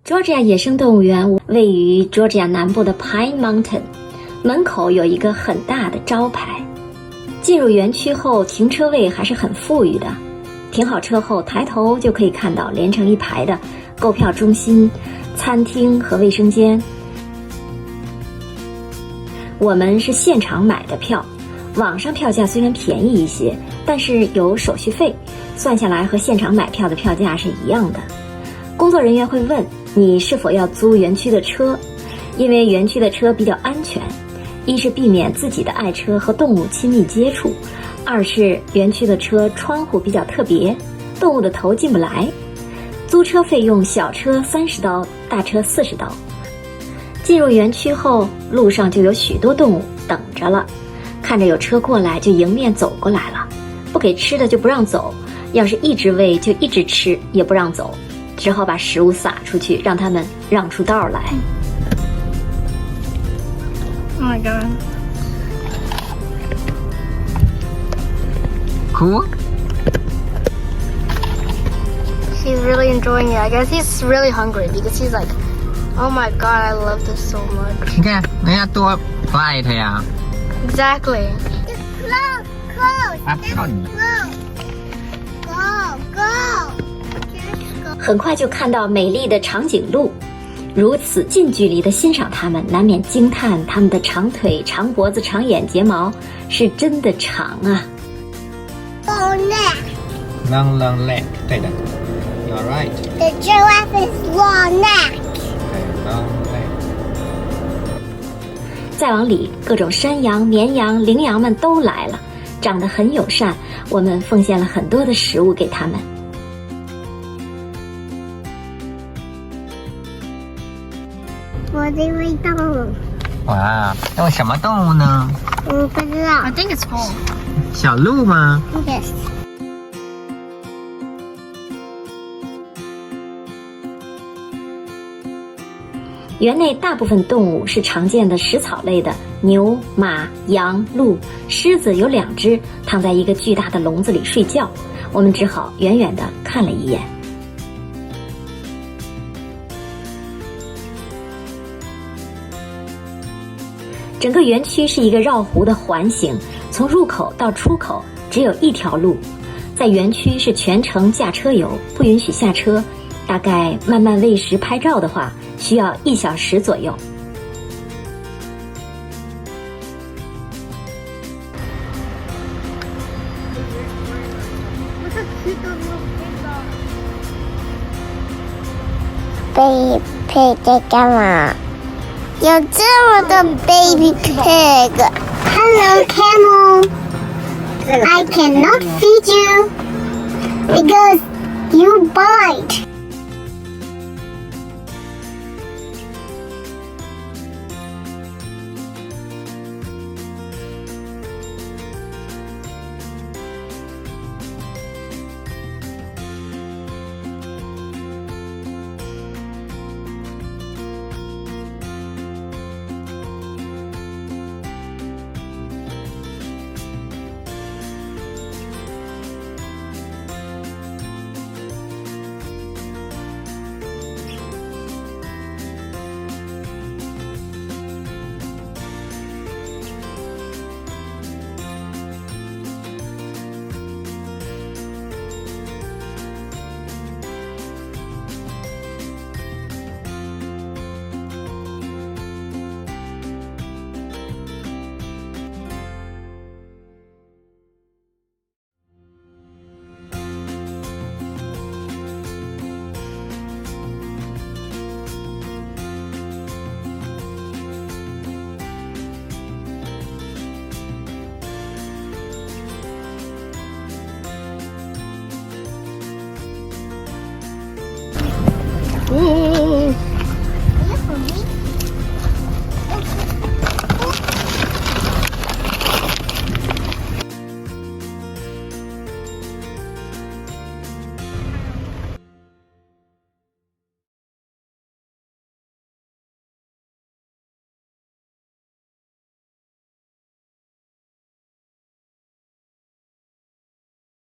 Georgia 野生动物园位于 Georgia 南部的 Pine Mountain， 门口有一个很大的招牌。进入园区后，停车位还是很富裕的。停好车后，抬头就可以看到连成一排的购票中心、餐厅和卫生间。我们是现场买的票，网上票价虽然便宜一些，但是有手续费，算下来和现场买票的票价是一样的。工作人员会问你是否要租园区的车，因为园区的车比较安全，一是避免自己的爱车和动物亲密接触，二是园区的车窗户比较特别，动物的头进不来。租车费用小车30刀，大车40刀。进入园区后，路上就有许多动物等着了，看着有车过来就迎面走过来了，不给吃的就不让走，要是一直喂就一直吃，也不让走，只好把食物撒出去，让他们让出道来。Oh my god. Cool? He's really enjoying it. I guess he's really hungry because he's like, oh my god, I love this so much. 你看人家多 polite 呀。 Exactly. Close. 他靠你。 Go. 很快就看到美丽的长颈鹿，如此近距离地欣赏它们，难免惊叹它们的长腿、长脖子、长眼睫毛是真的长啊。Long neck. Long leg， 对的 ，You're right。 The giraffe is long neck. 对 ，long leg。再往里，各种山羊、绵羊、羚羊们都来了，长得很友善，我们奉献了很多的食物给它们。我的味道，哇，那什么动物呢？我不知道。 I think it's full. 小鹿吗？ Yes. 园内大部分动物是常见的食草类的，牛、马、羊、鹿，狮子有2只躺在一个巨大的笼子里睡觉，我们只好远远地看了一眼。整个园区是一个绕湖的环形，从入口到出口只有一条路。在园区是全程驾车游，不允许下车，大概慢慢喂食拍照的话需要1小时左右。Baby pig 在干嘛？有这么多 baby pig. Hello, camel. I cannot feed you because you bite.